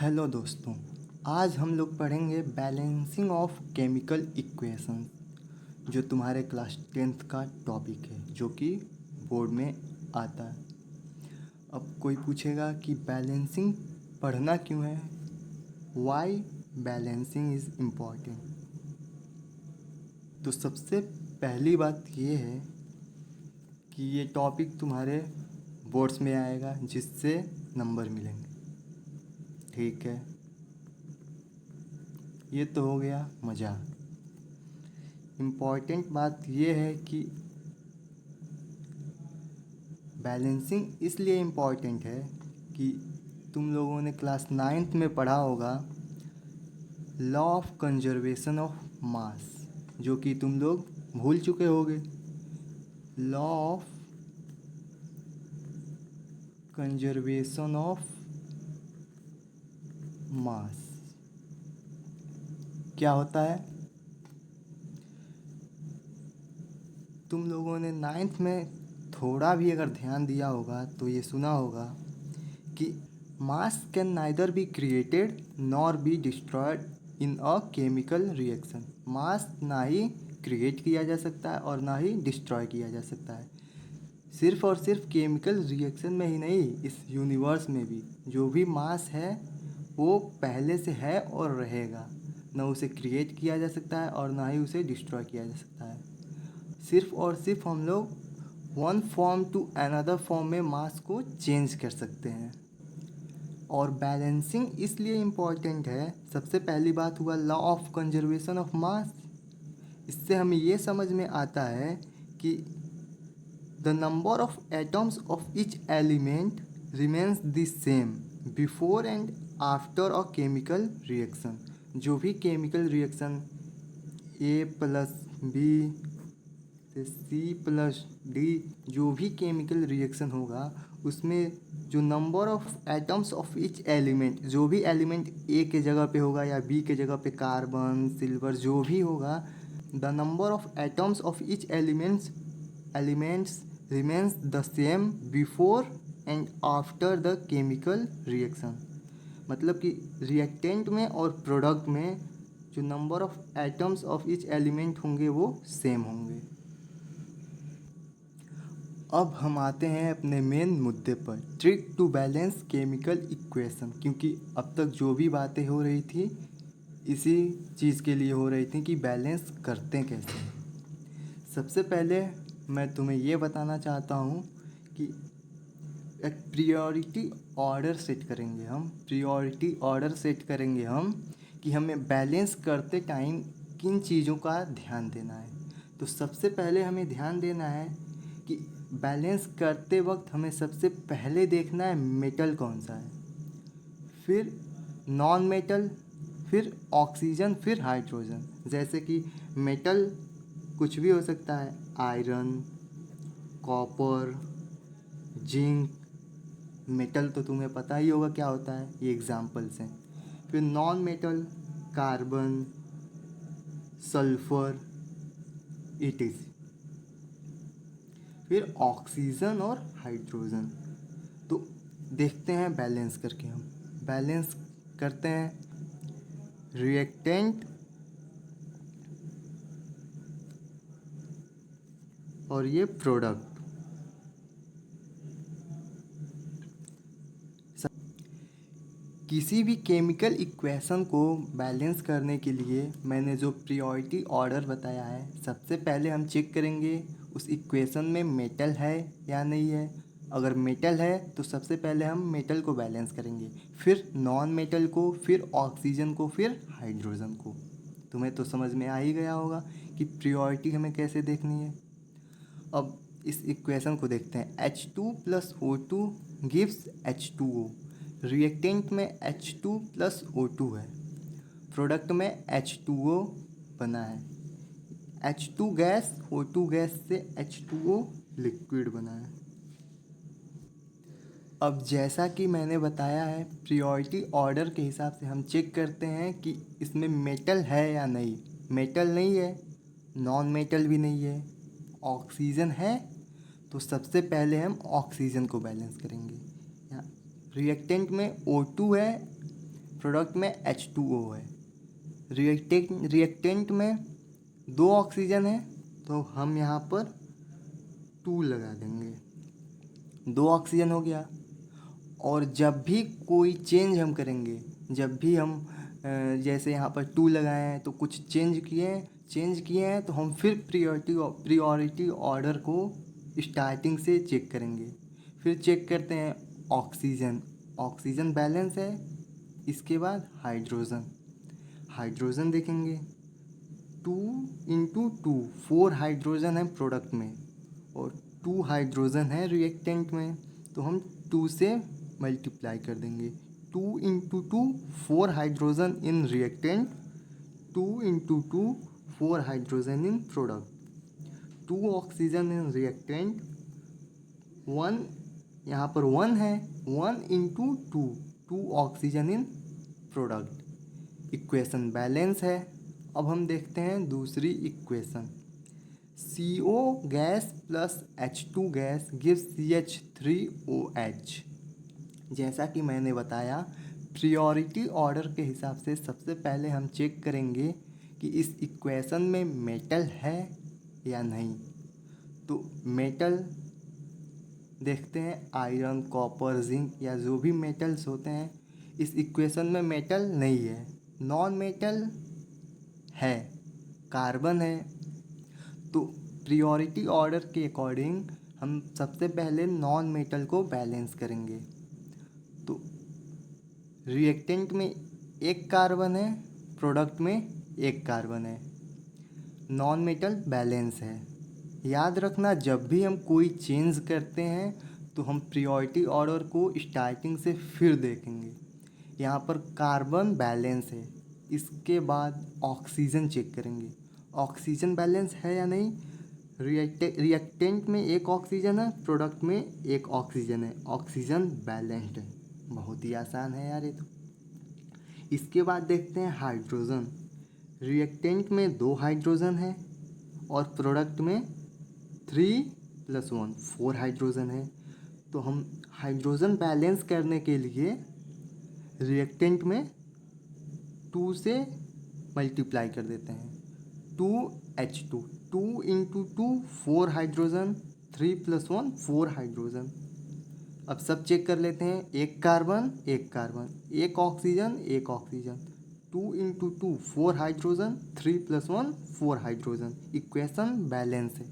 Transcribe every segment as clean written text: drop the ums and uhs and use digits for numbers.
Hello दोस्तों, आज हम लोग पढ़ेंगे बैलेंसिंग ऑफ केमिकल इक्वेशन जो तुम्हारे क्लास 10th का टॉपिक है जो कि बोर्ड में आता है। अब कोई पूछेगा कि बैलेंसिंग पढ़ना क्यों है, वाई बैलेंसिंग इज़ इम्पॉर्टेंट। तो सबसे पहली बात ये है कि ये टॉपिक तुम्हारे बोर्ड्स में आएगा जिससे नंबर मिलेंगे। ठीक है, ये तो हो गया मज़ाक। इम्पॉर्टेंट बात ये है कि बैलेंसिंग इसलिए इम्पॉर्टेंट है कि तुम लोगों ने क्लास 9th में पढ़ा होगा law of conservation of mass, जो कि तुम लोग भूल चुके होगे। Law of conservation of mass क्या होता है? तुम लोगों ने 9th में थोड़ा भी अगर ध्यान दिया होगा तो ये सुना होगा कि mass can neither be created nor be destroyed in a chemical reaction. Mass ना ही क्रिएट किया जा सकता है और ना ही डिस्ट्रॉय किया जा सकता है। सिर्फ और सिर्फ केमिकल रिएक्शन में ही नहीं, इस यूनिवर्स में भी जो भी मास है वो पहले से है और रहेगा। ना उसे क्रिएट किया जा सकता है और ना ही उसे डिस्ट्रॉय किया जा सकता है। सिर्फ और सिर्फ हम लोग one form to another form में मास को चेंज कर सकते हैं। और बैलेंसिंग इसलिए इम्पॉर्टेंट है, सबसे पहली बात हुआ law of conservation of mass. इससे हमें ये समझ में आता है कि the number of atoms of each element remains the same before and after a chemical reaction. जो भी केमिकल रिएक्शन ए प्लस बी से सी प्लस डी, जो भी केमिकल रिएक्शन होगा उसमें जो number of atoms of each element, जो भी एलिमेंट ए के जगह पे होगा या बी के जगह पे कार्बन सिल्वर जो भी होगा, the number of atoms of each elements remains the same before and after the chemical reaction. मतलब कि रिएक्टेंट में और प्रोडक्ट में जो number of atoms of each element होंगे वो सेम होंगे। अब हम आते हैं अपने मेन मुद्दे पर, trick to balance chemical equation. क्योंकि अब तक जो भी बातें हो रही थी इसी चीज़ के लिए हो रही थी कि बैलेंस करते कैसे। सबसे पहले मैं तुम्हें ये बताना चाहता हूँ कि एक प्रायोरिटी ऑर्डर सेट करेंगे हम। प्रायोरिटी ऑर्डर सेट करेंगे हम कि हमें बैलेंस करते टाइम किन चीज़ों का ध्यान देना है। तो सबसे पहले हमें ध्यान देना है कि बैलेंस करते वक्त हमें सबसे पहले देखना है मेटल कौन सा है, फिर नॉन मेटल, फिर ऑक्सीजन, फिर हाइड्रोजन। जैसे कि मेटल कुछ भी हो सकता है, आयरन, कॉपर, जिंक। मेटल तो तुम्हें पता ही होगा क्या होता है, ये एग्जाम्पल्स हैं। फिर non metal, carbon, sulphur, it. फिर ऑक्सीजन और हाइड्रोजन। तो देखते हैं बैलेंस करके, हम बैलेंस करते हैं रिएक्टेंट और ये प्रोडक्ट। किसी भी केमिकल इक्वेशन को बैलेंस करने के लिए मैंने जो प्रायोरिटी ऑर्डर बताया है, सबसे पहले हम चेक करेंगे उस इक्वेशन में मेटल है या नहीं है। अगर मेटल है तो सबसे पहले हम मेटल को बैलेंस करेंगे, फिर नॉन मेटल को, फिर ऑक्सीजन को, फिर हाइड्रोजन को। तुम्हें तो समझ में आ ही गया होगा कि प्रायोरिटी हमें कैसे देखनी है। अब इस इक्वेशन को देखते हैं। H2 + O2 gives H2O। Reactant में H2 + O2 है, प्रोडक्ट में H2O बना है। H2 गैस O2 गैस से H2O लिक्विड बना है। अब जैसा कि मैंने बताया है, प्रायोरिटी ऑर्डर के हिसाब से हम चेक करते हैं कि इसमें मेटल है या नहीं। मेटल नहीं है, नॉन मेटल भी नहीं है, ऑक्सीजन है, तो सबसे पहले हम ऑक्सीजन को बैलेंस करेंगे। यहाँ रिएक्टेंट में O2 है, प्रोडक्ट में H2O है। रिएक्टेंट में 2 ऑक्सीजन है तो हम यहाँ पर 2 लगा देंगे, 2 ऑक्सीजन हो गया। और जब भी कोई चेंज हम करेंगे, जब भी हम जैसे यहाँ पर 2 लगाए हैं तो कुछ चेंज किए हैं तो हम फिर प्रियोरिटी ऑर्डर को स्टार्टिंग से चेक करेंगे। फिर चेक करते हैं ऑक्सीजन बैलेंस है। इसके बाद हाइड्रोजन देखेंगे, 2 × 2 4 हाइड्रोजन है प्रोडक्ट में और 2 हाइड्रोजन है रिएक्टेंट में, तो हम 2 से मल्टीप्लाई कर देंगे। 2 × 2 4 hydrogen in reactant, 2 × 2 4 hydrogen in product, 2 oxygen in reactant, 1 यहाँ पर 1 है, 1 × 2 2 oxygen in product. Equation balance है। अब हम देखते हैं दूसरी equation, CO gas plus H2 gas gives CH3OH। जैसा कि मैंने बताया, प्रियोरिटी ऑर्डर के हिसाब से सबसे पहले हम चेक करेंगे कि इस इक्वेशन में मेटल है या नहीं। तो मेटल देखते हैं, आयरन, कॉपर, जिंक या जो भी मेटल्स होते हैं, इस इक्वेशन में मेटल नहीं है। नॉन मेटल है, कार्बन है। तो प्रियोरिटी ऑर्डर के अकॉर्डिंग हम सबसे पहले नॉन मेटल को बैलेंस करेंगे। तो रिएक्टेंट में 1 कार्बन है, प्रोडक्ट में 1 कार्बन है, नॉन मेटल बैलेंस है। याद रखना, जब भी हम कोई चेंज करते हैं तो हम प्रियोरिटी ऑर्डर को स्टार्टिंग से फिर देखेंगे। यहाँ पर कार्बन बैलेंस है, इसके बाद ऑक्सीजन चेक करेंगे, ऑक्सीजन बैलेंस है या नहीं। रिएक्टेंट में 1 ऑक्सीजन है, प्रोडक्ट में 1 ऑक्सीजन है, ऑक्सीजन बैलेंस्ड है। बहुत ही आसान है यार ये तो। इसके बाद देखते हैं हाइड्रोजन। रिएक्टेंट में 2 हाइड्रोजन है और प्रोडक्ट में 3 + 1 4 हाइड्रोजन है। तो हम हाइड्रोजन बैलेंस करने के लिए रिएक्टेंट में 2 से मल्टीप्लाई कर देते हैं, 2H2, 2 × 2 4 हाइड्रोजन, 3 + 1 4 हाइड्रोजन। अब सब चेक कर लेते हैं, 1 carbon 1 carbon, 1 oxygen 1 oxygen, 2 × 2 4 hydrogen, 3 + 1 4 hydrogen. Equation balance है।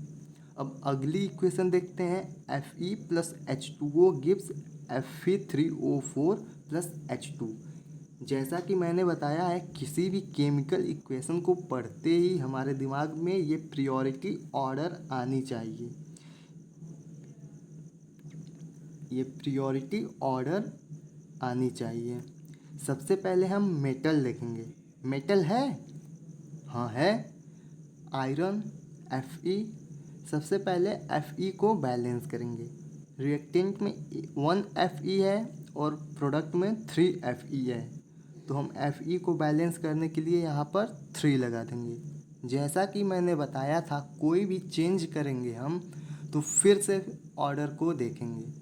अब अगली इक्वेशन देखते हैं, Fe + H2O gives Fe3O4 + H2। जैसा कि मैंने बताया है, किसी भी केमिकल इक्वेशन को पढ़ते ही हमारे दिमाग में ये प्रियोरिटी ऑर्डर आनी चाहिए। ये प्रियोरिटी ऑर्डर आनी चाहिए। सबसे पहले हम मेटल देखेंगे। मेटल है? हाँ है, आयरन Fe। सबसे पहले Fe को बैलेंस करेंगे। रिएक्टेंट में 1 Fe है और प्रोडक्ट में 3 Fe है, तो हम Fe को बैलेंस करने के लिए यहाँ पर 3 लगा देंगे। जैसा कि मैंने बताया था, कोई भी चेंज करेंगे हम तो फिर से ऑर्डर को देखेंगे।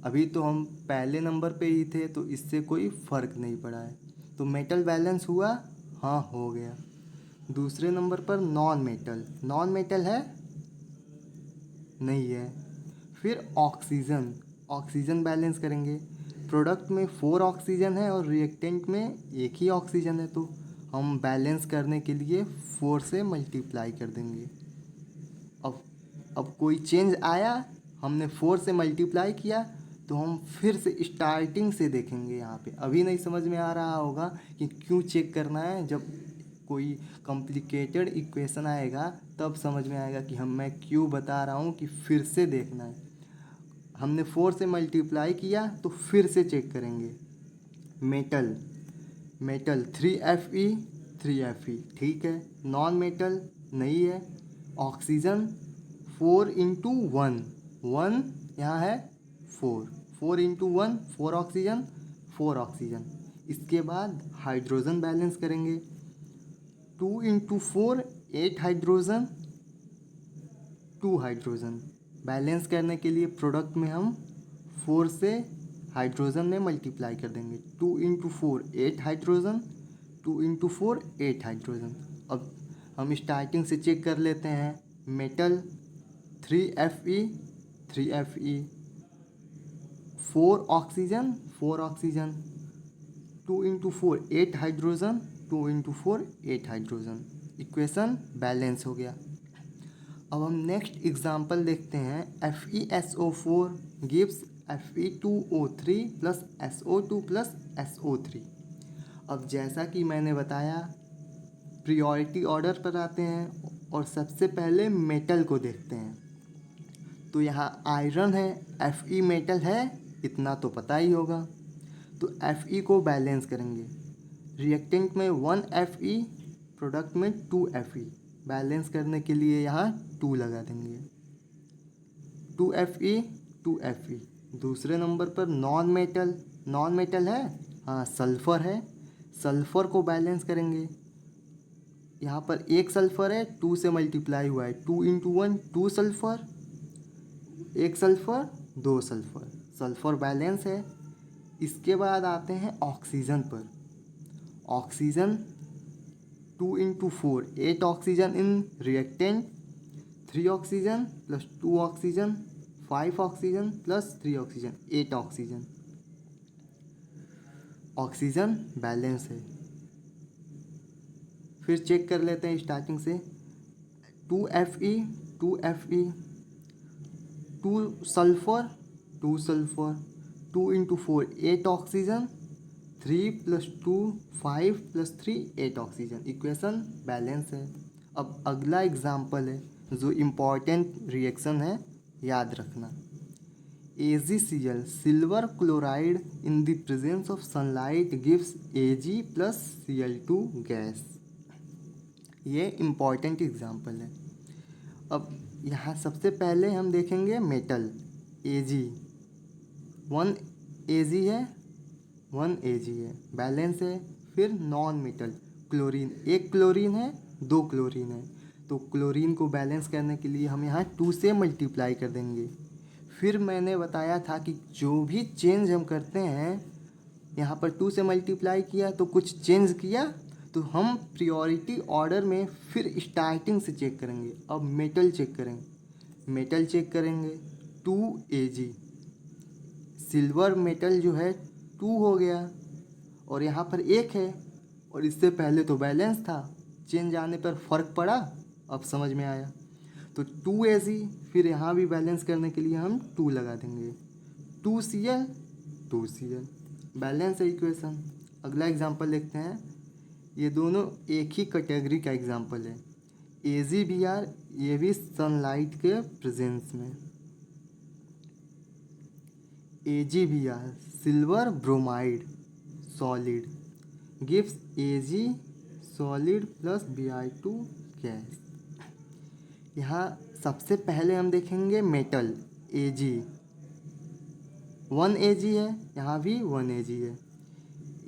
अभी तो हम पहले नंबर पे ही थे तो इससे कोई फ़र्क नहीं पड़ा है। तो मेटल बैलेंस हुआ? हाँ, हो गया। दूसरे नंबर पर नॉन मेटल है? नहीं है। फिर ऑक्सीजन बैलेंस करेंगे। प्रोडक्ट में 4 ऑक्सीजन है और रिएक्टेंट में 1 ही ऑक्सीजन है, तो हम बैलेंस करने के लिए 4 से मल्टीप्लाई कर देंगे। अब कोई चेंज आया, हमने 4 से मल्टीप्लाई किया, तो हम फिर से स्टार्टिंग से देखेंगे। यहाँ पे अभी नहीं समझ में आ रहा होगा कि क्यों चेक करना है। जब कोई कॉम्प्लिकेटेड इक्वेशन आएगा तब समझ में आएगा कि मैं क्यों बता रहा हूँ कि फिर से देखना है। हमने 4 से मल्टीप्लाई किया तो फिर से चेक करेंगे। मेटल 3Fe, ठीक है। नॉन मेटल नहीं है। ऑक्सीजन 4 × 1 यहाँ है 4 × 1 4 ऑक्सीजन। इसके बाद हाइड्रोजन बैलेंस करेंगे। 2 × 4 8 हाइड्रोजन, 2 हाइड्रोजन। बैलेंस करने के लिए प्रोडक्ट में हम 4 से हाइड्रोजन में मल्टीप्लाई कर देंगे। 2 इंटू 4 8 हाइड्रोजन, 2 इंटू 4 8 हाइड्रोजन। अब हम स्टार्टिंग से चेक कर लेते हैं। Metal 3Fe 3Fe, 4 oxygen 4 oxygen, 2 into 4 8 hydrogen, 2 into 4 8 hydrogen. Equation balance हो गया। अब हम नेक्स्ट एग्जांपल देखते हैं। FeSO4 gives Fe2O3 plus SO2 plus SO3। अब जैसा कि मैंने बताया, प्रियोरिटी ऑर्डर पर आते हैं और सबसे पहले मेटल को देखते हैं। तो यहाँ आयरन है, Fe मेटल है, इतना तो पता ही होगा। तो Fe को बैलेंस करेंगे। रिएक्टेंट में 1 Fe, प्रोडक्ट में 2 Fe। बैलेंस करने के लिए यहाँ 2 लगा देंगे। 2 Fe 2 Fe। दूसरे नंबर पर नॉन मेटल है, हाँ सल्फ़र है। सल्फ़र को बैलेंस करेंगे। यहाँ पर एक सल्फ़र है, 2 से मल्टीप्लाई हुआ है, 2 इंटू 1 2 सल्फ़र, एक सल्फ़र 2 सल्फ़र। सल्फ़र बैलेंस है। इसके बाद आते हैं ऑक्सीजन पर। Oxygen 2 into 4 8 oxygen in reactant, 3 oxygen plus 2 oxygen, 5 oxygen plus 3 oxygen, 8 oxygen. Oxygen balance है। फिर चेक कर लेते हैं स्टार्टिंग से। 2 Fe 2 Fe, 2 sulphur 2 sulphur, 2 into 4 8 oxygen, 3 plus 2 5 plus 3 8 oxygen. Equation balance है। अब अगला एग्जाम्पल है जो इम्पॉर्टेंट रिएक्शन है, याद रखना। AgCl silver chloride in the presence of sunlight gives Ag plus Cl2 gas. ये इम्पॉर्टेंट एग्जाम्पल है। अब यहाँ सबसे पहले हम देखेंगे मेटल Ag, 1 Ag है, 1 Ag है, बैलेंस है। फिर नॉन मेटल क्लोरीन, एक क्लोरीन है, 2 क्लोरीन है। तो क्लोरीन को बैलेंस करने के लिए हम यहाँ 2 से मल्टीप्लाई कर देंगे। फिर मैंने बताया था कि जो भी चेंज हम करते हैं, यहाँ पर 2 से मल्टीप्लाई किया तो कुछ चेंज किया, तो हम प्रियोरिटी ऑर्डर में फिर स्टार्टिंग से चेक करेंगे। अब मेटल चेक करेंगे 2 Ag। सिल्वर मेटल जो है 2 हो गया और यहाँ पर 1 है, और इससे पहले तो बैलेंस था, चेंज आने पर फ़र्क पड़ा। अब समझ में आया। तो 2 Ag, फिर यहाँ भी बैलेंस करने के लिए हम 2 लगा देंगे। 2 Cl बैलेंस है इक्वेशन। अगला एग्जांपल देखते हैं। ये दोनों एक ही कैटेगरी का एग्जांपल है। AgBr, ये भी सनलाइट के प्रेजेंस में। AgBr silver bromide solid gives Ag solid plus Br2 gas. यहाँ सबसे पहले हम देखेंगे मेटल Ag, 1 Ag है, यहाँ भी 1 Ag है,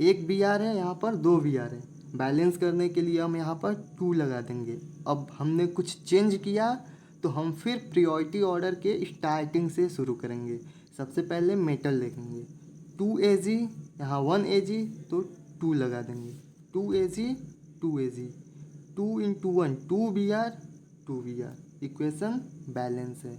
एक Br है, यहाँ पर 2 Br है। बैलेंस करने के लिए हम यहाँ पर 2 लगा देंगे। अब हमने कुछ चेंज किया तो हम फिर प्रियोरिटी ऑर्डर के स्टार्टिंग से शुरू करेंगे। सबसे पहले मेटल देखेंगे। 2 Ag, यहाँ 1 Ag, तो 2 लगा देंगे। 2 Ag 2 Ag, 2 into 1 2 Br 2 Br। Equation balance है।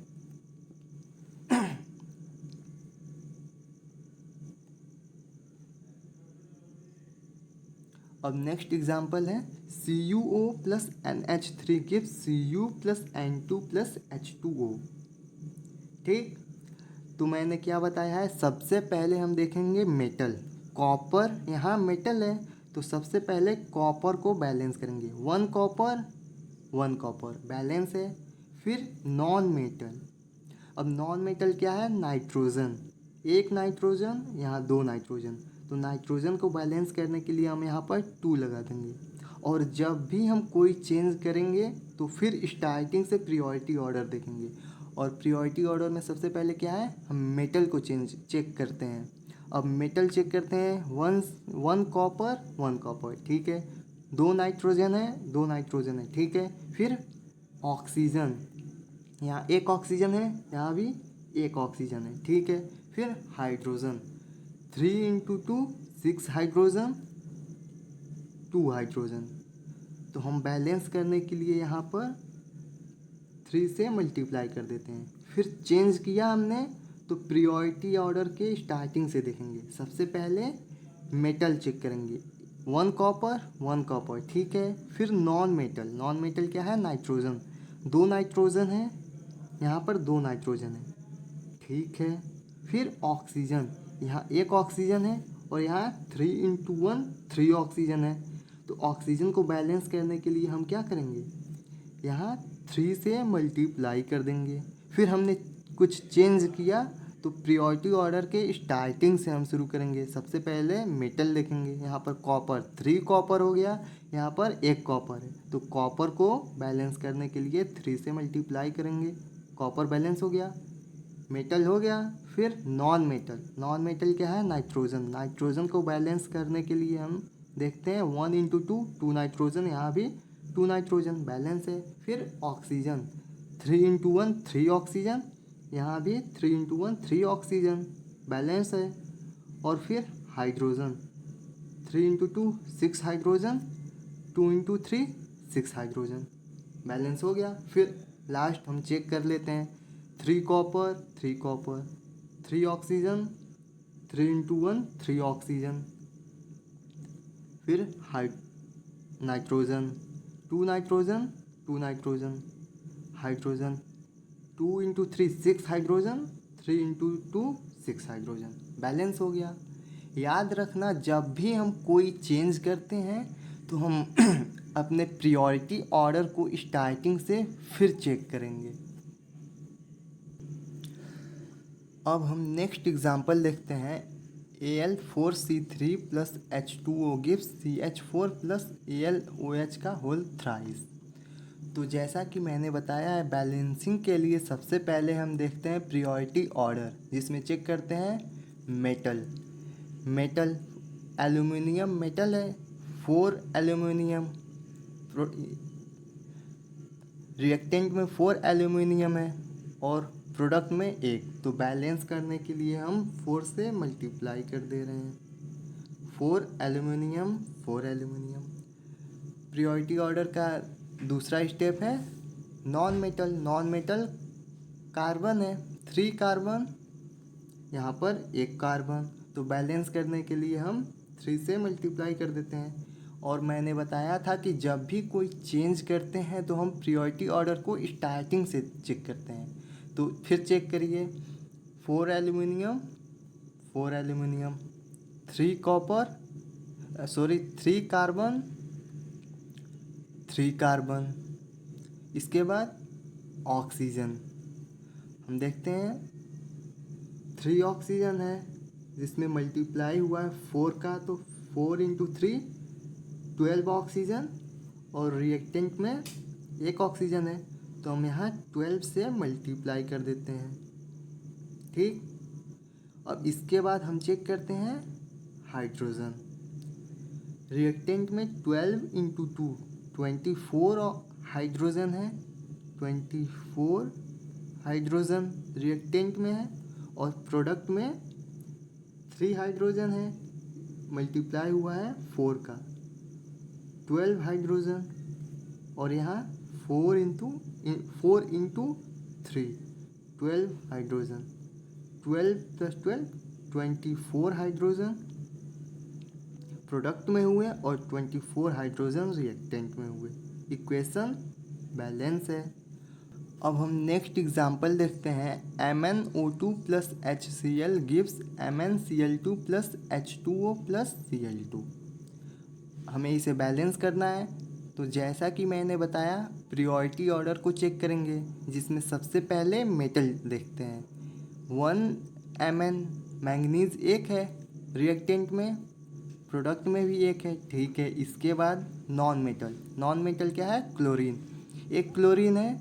अब नेक्स्ट एग्जांपल है CuO plus NH3 gives Cu plus N2 plus H2O। ठीक, तो मैंने क्या बताया है, सबसे पहले हम देखेंगे मेटल कॉपर। यहाँ मेटल है तो सबसे पहले कॉपर को बैलेंस करेंगे। 1 कॉपर बैलेंस है। फिर नॉन मेटल। अब नॉन मेटल क्या है, नाइट्रोजन, एक नाइट्रोजन, यहाँ 2 नाइट्रोजन। तो नाइट्रोजन को बैलेंस करने के लिए हम यहाँ पर 2 लगा देंगे। और जब भी हम कोई चेंज करेंगे तो फिर स्टार्टिंग से प्रियोरिटी ऑर्डर देखेंगे। और प्रियोरिटी ऑर्डर में सबसे पहले क्या है, हम मेटल को चेक करते हैं। अब मेटल चेक करते हैं। 1 कॉपर, ठीक है। 2 नाइट्रोजन है, ठीक है। फिर ऑक्सीजन, यहाँ एक ऑक्सीजन है, यहाँ भी एक ऑक्सीजन है, ठीक है। फिर हाइड्रोजन, 3 इंटू 2 6 हाइड्रोजन, 2 हाइड्रोजन। तो हम बैलेंस करने के लिए यहाँ पर 3 से मल्टीप्लाई कर देते हैं। फिर चेंज किया हमने तो प्रियोरिटी ऑर्डर के स्टार्टिंग से देखेंगे। सबसे पहले मेटल चेक करेंगे, 1 कॉपर 1 कॉपर, ठीक है। फिर नॉन मेटल, नॉन मेटल क्या है, नाइट्रोजन, 2 नाइट्रोजन है, यहाँ पर 2 नाइट्रोजन है, ठीक है। फिर ऑक्सीजन, यहाँ 1 ऑक्सीजन है और यहाँ 3 इंटू 1 3 ऑक्सीजन है। तो ऑक्सीजन को बैलेंस करने के लिए हम क्या करेंगे, यहाँ 3 से मल्टीप्लाई कर देंगे। फिर हमने कुछ चेंज किया तो प्रियोरिटी ऑर्डर के स्टार्टिंग से हम शुरू करेंगे। सबसे पहले मेटल देखेंगे, यहाँ पर कॉपर 3 कॉपर हो गया, यहाँ पर 1 कॉपर है, तो कॉपर को बैलेंस करने के लिए 3 से मल्टीप्लाई करेंगे, कॉपर बैलेंस हो गया, मेटल हो गया। फिर नॉन मेटल, नॉन मेटल क्या है, नाइट्रोजन, नाइट्रोजन को बैलेंस करने के लिए हम देखते हैं 1 इंटू 2 2 नाइट्रोजन, यहाँ भी 2 नाइट्रोजन बैलेंस है। फिर ऑक्सीजन 3 इंटू 1 3 ऑक्सीजन, यहाँ भी 3 इंटू 1 3 ऑक्सीजन बैलेंस है। और फिर hydrogen 3 into 2 6 hydrogen, 2 into 3 6 hydrogen balance हो गया। फिर लास्ट हम चेक कर लेते हैं, 3 copper 3 copper, 3 oxygen, 3 into 1 3 oxygen. फिर nitrogen 2 nitrogen 2 nitrogen, hydrogen 2 into 3 6 hydrogen, 3 into 2 6 hydrogen balance हो गया। याद रखना, जब भी हम कोई चेंज करते हैं तो हम अपने प्रियोरिटी ऑर्डर को स्टार्टिंग से फिर चेक करेंगे। अब हम नेक्स्ट एग्जांपल देखते हैं, Al4C3 plus H2O gives CH4 plus AlOH का होल थ्राइस। तो जैसा कि मैंने बताया है, बैलेंसिंग के लिए सबसे पहले हम देखते हैं प्रियोरिटी ऑर्डर, जिसमें चेक करते हैं मेटल, मेटल एल्यूमिनियम मेटल है, 4 एल्यूमिनियम, रिएक्टेंट में 4 एल्यूमिनियम है और प्रोडक्ट में 1। तो बैलेंस करने के लिए हम 4 से मल्टीप्लाई कर दे रहे हैं, 4 एल्यूमिनियम 4 एल्यूमिनियम। प्रियोरिटी ऑर्डर का दूसरा स्टेप है non metal, non metal carbon है, 3 कार्बन, यहाँ पर 1 कार्बन। तो बैलेंस करने के लिए हम 3 से मल्टीप्लाई कर देते हैं। और मैंने बताया था कि जब भी कोई चेंज करते हैं तो हम प्रियोरिटी ऑर्डर को स्टार्टिंग से चेक करते हैं। तो फिर चेक करिए, 4 aluminium 4 aluminium, 3 copper 3 carbon 3 carbon. इसके बाद ऑक्सीजन हम देखते हैं, 3 ऑक्सीजन है जिसमें मल्टीप्लाई हुआ है 4 का, तो 4 इंटू 3 12 ऑक्सीजन, और रिएक्टेंट में 1 ऑक्सीजन है, तो हम यहाँ 12 से मल्टीप्लाई कर देते हैं, ठीक। अब इसके बाद हम चेक करते हैं हाइड्रोजन, रिएक्टेंट में 12 इंटू 2 24 हाइड्रोजन है, 24 हाइड्रोजन रिएक्टेंट में है, और प्रोडक्ट में 3 हाइड्रोजन है, मल्टीप्लाई हुआ है 4 का, 12 हाइड्रोजन, और यहाँ 4 into 3 12 hydrogen, 12 plus 12 24 hydrogen product में हुए और 24 हाइड्रोजन रिएक्टेंट में हुए। इक्वेशन बैलेंस है। अब हम नेक्स्ट एग्जांपल देखते हैं, MnO2 plus HCl gives MnCl2 plus H2O plus Cl2। हमें इसे बैलेंस करना है। तो जैसा कि मैंने बताया, प्रियोरिटी ऑर्डर को चेक करेंगे, जिसमें सबसे पहले मेटल देखते हैं, 1 Mn मैंगनीज 1 है रिएक्टेंट में, प्रोडक्ट में भी 1 है, ठीक है। इसके बाद नॉन मेटल, नॉन मेटल क्या है, क्लोरीन, 1 क्लोरीन है,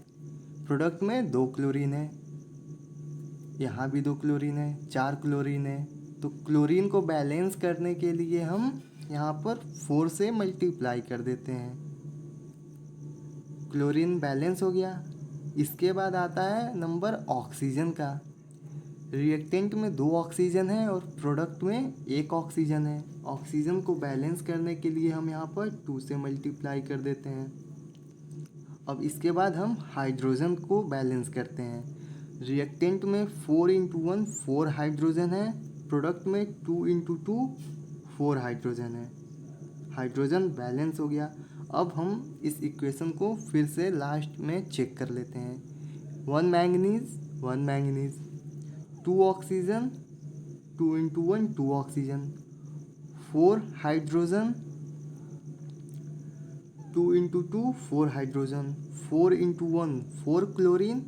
प्रोडक्ट में 2 क्लोरीन है, यहाँ भी 2 क्लोरीन है, 4 क्लोरीन है। तो क्लोरीन को बैलेंस करने के लिए हम यहाँ पर 4 से मल्टीप्लाई कर देते हैं, क्लोरीन बैलेंस हो गया। इसके बाद आता है नंबर ऑक्सीजन का, रिएक्टेंट में 2 ऑक्सीजन है और प्रोडक्ट में 1 ऑक्सीजन है। ऑक्सीजन को बैलेंस करने के लिए हम यहाँ पर 2 से मल्टीप्लाई कर देते हैं। अब इसके बाद हम हाइड्रोजन को बैलेंस करते हैं। रिएक्टेंट में 4 इंटू 1 4 हाइड्रोजन है, प्रोडक्ट में 2 इंटू 2 4 हाइड्रोजन है। हाइड्रोजन बैलेंस हो गया। अब हम इस इक्वेशन को फिर से लास्ट में चेक कर लेते हैं। 1 manganese 2 oxygen 2 into 1 2 oxygen, 4 hydrogen 2 into 2 4 hydrogen, 4 into 1 4 chlorine,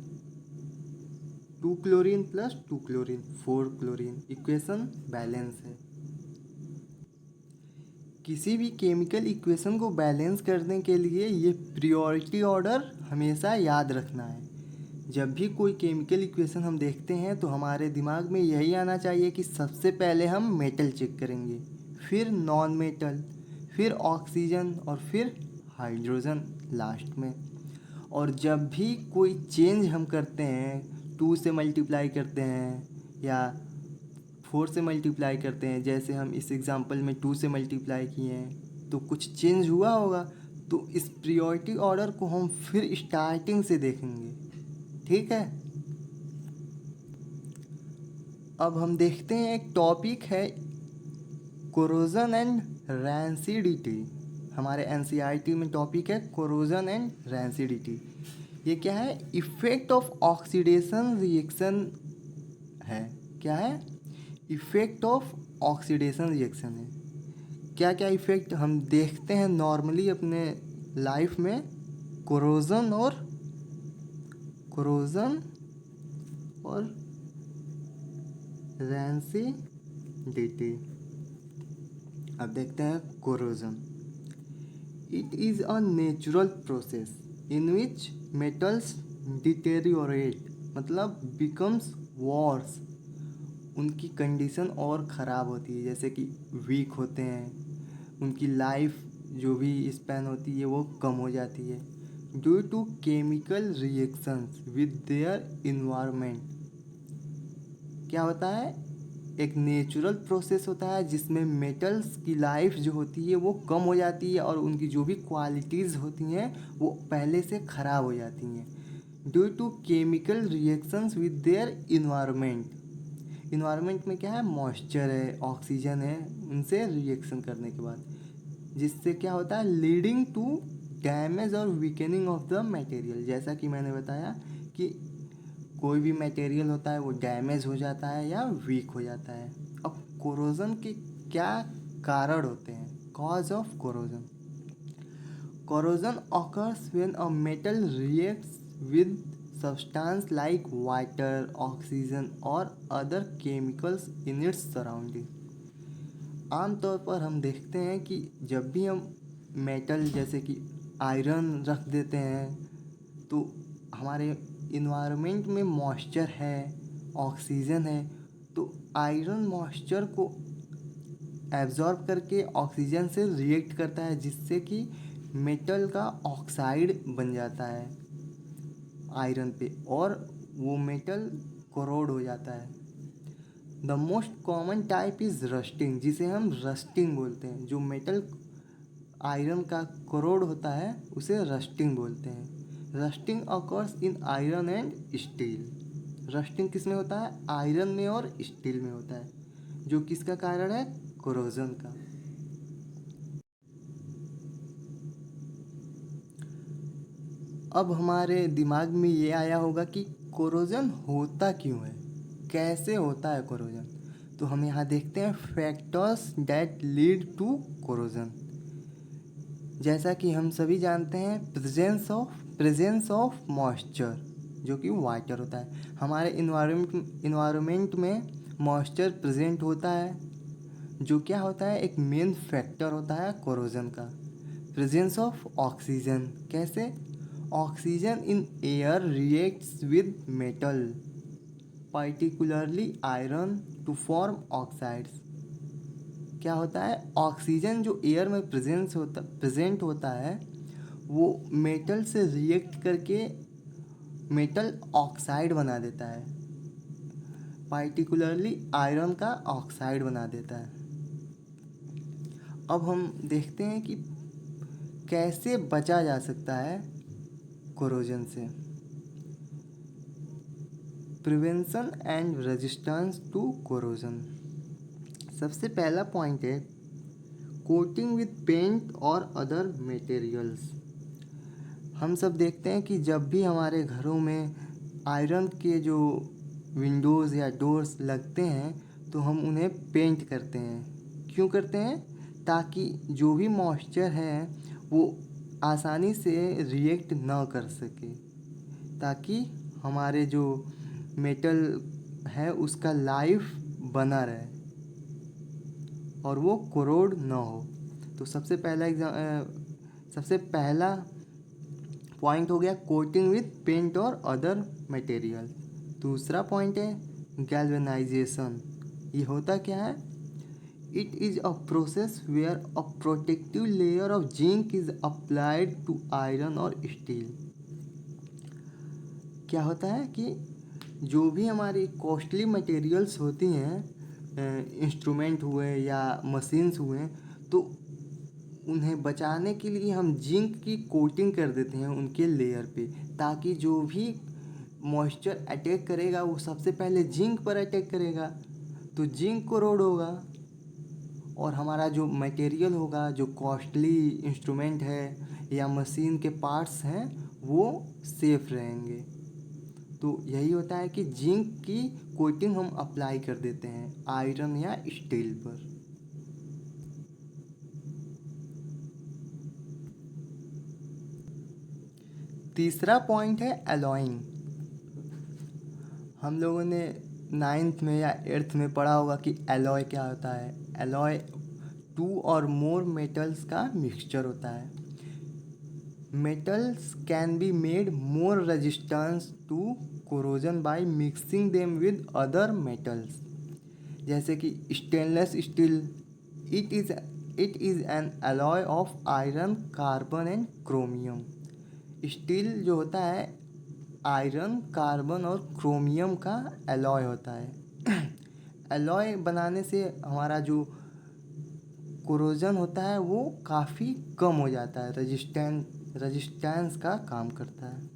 2 chlorine plus 2 chlorine 4 chlorine. Equation balance है। किसी भी केमिकल इक्वेशन को बैलेंस करने के लिए ये प्रियोरिटी ऑर्डर हमेशा याद रखना है। जब भी कोई केमिकल इक्वेशन हम देखते हैं तो हमारे दिमाग में यही आना चाहिए कि सबसे पहले हम मेटल चेक करेंगे, फिर नॉन मेटल, फिर ऑक्सीजन और फिर हाइड्रोजन लास्ट में। और जब भी कोई चेंज हम करते हैं, 2 से मल्टीप्लाई करते हैं या 4 से मल्टीप्लाई करते हैं, जैसे हम इस एग्जांपल में 2 से मल्टीप्लाई किए हैं तो कुछ चेंज हुआ होगा, तो इस प्रियोरिटी ऑर्डर को हम फिर स्टार्टिंग से देखेंगे। ठीक है। अब हम देखते हैं एक टॉपिक है कोरोजन एंड रैंसिडिटी। हमारे एनसीईआरटी में टॉपिक है कोरोजन एंड रैंसिडिटी। ये क्या है? इफेक्ट ऑफ ऑक्सीडेशन रिएक्शन है। क्या है? इफेक्ट ऑफ ऑक्सीडेशन रिएक्शन है। क्या क्या इफेक्ट हम देखते हैं नॉर्मली अपने लाइफ में? कोरोजन और रैंसिडिटी। अब देखते हैं corrosion. It is a natural process in which metals deteriorate, मतलब बिकम्स वर्स। उनकी कंडीशन और ख़राब होती है, जैसे कि वीक होते हैं, उनकी लाइफ जो भी स्पैन होती है वो कम हो जाती है due to chemical reactions with their environment. क्या होता है? एक नेचुरल प्रोसेस होता है जिसमें मेटल्स की लाइफ जो होती है वो कम हो जाती है और उनकी जो भी क्वालिटीज़ होती हैं वो पहले से ख़राब हो जाती हैं due to chemical reactions with their environment. Environment में क्या है? मॉइस्चर है, ऑक्सीजन है, उनसे रिएक्शन करने के बाद जिससे क्या होता है? लीडिंग टू डैमेज और वीकेनिंग ऑफ द मटेरियल। जैसा कि मैंने बताया कि कोई भी मटेरियल होता है वो डैमेज हो जाता है या वीक हो जाता है। अब कोरोजन के क्या कारण होते हैं? Cause of corrosion. Corrosion occurs when a metal reacts with substance like water, oxygen or other chemicals in its surrounding। आमतौर पर हम देखते हैं कि जब भी हम मेटल जैसे कि आयरन रख देते हैं तो हमारे इन्वायरमेंट में मॉइस्चर है, ऑक्सीजन है, तो आयरन मॉइस्चर को एब्जॉर्ब करके ऑक्सीजन से रिएक्ट करता है जिससे कि मेटल का ऑक्साइड बन जाता है आयरन पे और वो मेटल कोरोड हो जाता है। The most common type is rusting, जिसे हम रस्टिंग बोलते हैं। जो मेटल आयरन का कोरोड होता है उसे रस्टिंग बोलते हैं। Rusting occurs in iron and steel. Rusting किस में होता है? आयरन में और स्टील में होता है, जो किसका कारण है? कोरोजन का। अब हमारे दिमाग में ये आया होगा कि कोरोजन होता क्यों है, कैसे होता है कोरोजन। तो हम यहाँ देखते हैं factors that lead to corrosion. जैसा कि हम सभी जानते हैं प्रेजेंस ऑफ मॉइस्चर, जो कि वाटर होता है। हमारे इन्वायरमेंट में मॉइस्चर प्रेजेंट होता है, जो क्या होता है? एक मेन फैक्टर होता है कोरोजन का। Presence of oxygen. कैसे? Oxygen in air reacts with metal, particularly iron, to form oxides. क्या होता है? ऑक्सीजन जो एयर में प्रेजेंट होता है वो मेटल से रिएक्ट करके मेटल ऑक्साइड बना देता है। पार्टिकुलरली आयरन का ऑक्साइड बना देता है। अब हम देखते हैं कि कैसे बचा जा सकता है कोरोजन से। Prevention and resistance to corrosion. सबसे पहला पॉइंट है कोटिंग विथ पेंट और अदर मटेरियल्स। हम सब देखते हैं कि जब भी हमारे घरों में आयरन के जो विंडोज़ या डोर्स लगते हैं तो हम उन्हें पेंट करते हैं। क्यों करते हैं? ताकि जो भी मॉइस्चर है वो आसानी से रिएक्ट ना कर सके, ताकि हमारे जो मेटल है उसका लाइफ बना रहे और वो कोरोड ना हो। तो सबसे पहला पॉइंट हो गया कोटिंग विथ पेंट और अदर मटेरियल। दूसरा पॉइंट है गैल्वेनाइजेशन। ये होता क्या है? It is a process where a protective layer of zinc is applied to iron और स्टील। क्या होता है कि जो भी हमारी कॉस्टली मटेरियल्स होती हैं, इंस्ट्रूमेंट हुए या मशीन्स हुए, तो उन्हें बचाने के लिए हम जिंक की कोटिंग कर देते हैं उनके लेयर पे, ताकि जो भी मॉइस्चर अटैक करेगा वो सबसे पहले जिंक पर अटैक करेगा, तो जिंक कोरोड होगा और हमारा जो मटेरियल होगा, जो कॉस्टली इंस्ट्रूमेंट है या मशीन के पार्ट्स हैं, वो सेफ रहेंगे। तो यही होता है कि जिंक की कोटिंग हम अप्लाई कर देते हैं आयरन या स्टील पर। तीसरा पॉइंट है एलॉइंग। हम लोगों ने 9th में या 8th में पढ़ा होगा कि एलॉय क्या होता है। एलॉय 2 और मोर मेटल्स का मिक्सचर होता है। Metals can be made more resistance to corrosion by mixing them with other metals. जैसे कि stainless steel, it is an alloy of iron, carbon and chromium. Steel जो होता है आयरन, कार्बन और क्रोमियम का एलॉय होता है। एलॉय बनाने से हमारा जो कोरोजन होता है वो काफ़ी कम हो जाता है, रेजिस्टेंस का काम करता है।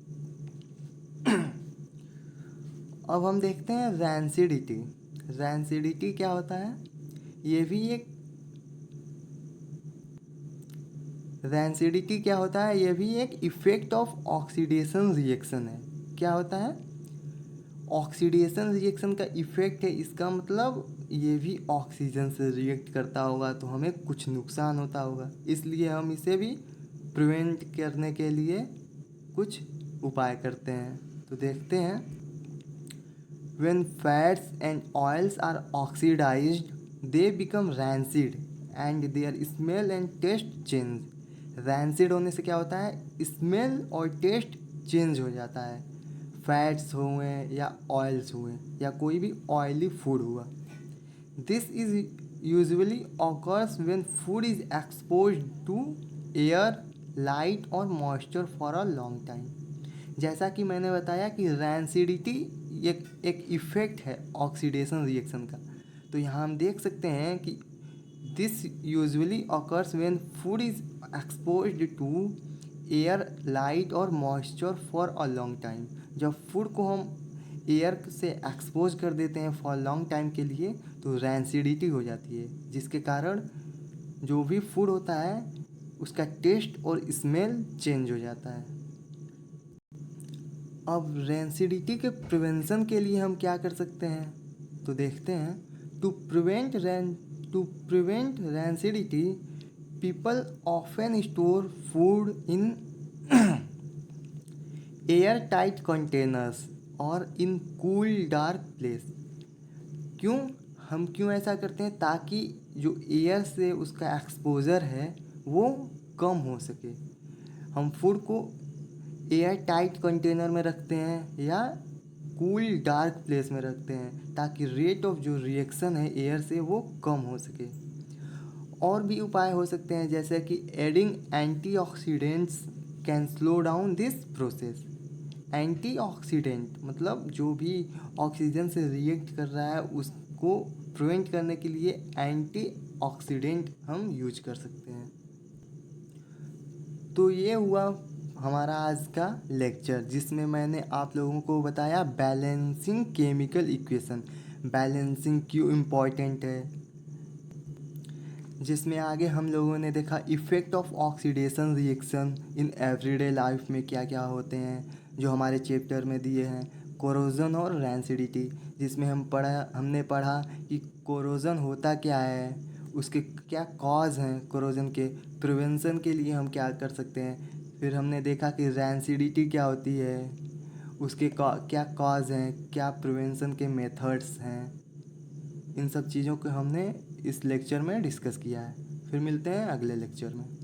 अब हम देखते हैं रैंसिडिटी। रैंसिडिटी क्या होता है? रैंसिडिटी क्या होता है? ये भी एक इफ़ेक्ट ऑफ ऑक्सीडेशन रिएक्शन है। क्या होता है? ऑक्सीडेशन रिएक्शन का इफ़ेक्ट है। इसका मतलब ये भी ऑक्सीजन से रिएक्ट करता होगा तो हमें कुछ नुकसान होता होगा, इसलिए हम इसे भी प्रिवेंट करने के लिए कुछ उपाय करते हैं। तो देखते हैं, when fats and oils are oxidized they become rancid and their smell and taste change। Rancid होने से क्या होता है? स्मेल और टेस्ट चेंज हो जाता है। फैट्स हुए या ऑयल्स हुए या कोई भी ऑयली फूड हुआ। This is usually occurs when food is exposed to air, light और moisture for a long time. जैसा कि मैंने बताया कि रैंसिडिटी एक इफ़ेक्ट है ऑक्सीडेशन रिएक्शन का। तो यहाँ हम देख सकते हैं कि this usually occurs when food is exposed to air, light और moisture for a long time. जब फूड को हम एयर से एक्सपोज कर देते हैं फॉर लॉन्ग टाइम के लिए तो रैंसिडिटी हो जाती है, जिसके कारण जो भी फूड होता है उसका टेस्ट और स्मेल चेंज हो जाता है। अब रैंसिडिटी के प्रिवेंशन के लिए हम क्या कर सकते हैं? तो देखते हैं, to prevent rancidity people often store food in air tight containers और इन कूल डार्क प्लेस। क्यों ऐसा करते हैं? ताकि जो एयर से उसका एक्सपोजर है वो कम हो सके। हम फूड को एयर टाइट कंटेनर में रखते हैं या कूल डार्क प्लेस में रखते हैं ताकि रेट ऑफ जो रिएक्शन है एयर से वो कम हो सके। और भी उपाय हो सकते हैं, जैसे कि adding antioxidants can slow down this process antioxidant मतलब जो भी ऑक्सीजन से रिएक्ट कर रहा है उसको प्रिवेंट करने के लिए एंटीऑक्सीडेंट हम यूज कर सकते हैं। तो ये हुआ हमारा आज का लेक्चर, जिसमें मैंने आप लोगों को बताया बैलेंसिंग केमिकल इक्वेशन, बैलेंसिंग क्यों इम्पॉर्टेंट है, जिसमें आगे हम लोगों ने देखा effect of oxidation reaction in everyday life में क्या क्या होते हैं, जो हमारे चैप्टर में दिए हैं, कोरोजन और रैंसिडिटी, जिसमें हमने पढ़ा कि कोरोजन होता क्या है, उसके क्या कॉज हैं, कोरोजन के प्रिवेंशन के लिए हम क्या कर सकते हैं। फिर हमने देखा कि रैंसिडिटी क्या होती है, उसके क्या कॉज हैं, क्या प्रिवेंशन के मेथड्स हैं। इन सब चीज़ों को हमने इस लेक्चर में डिस्कस किया है। फिर मिलते हैं अगले लेक्चर में।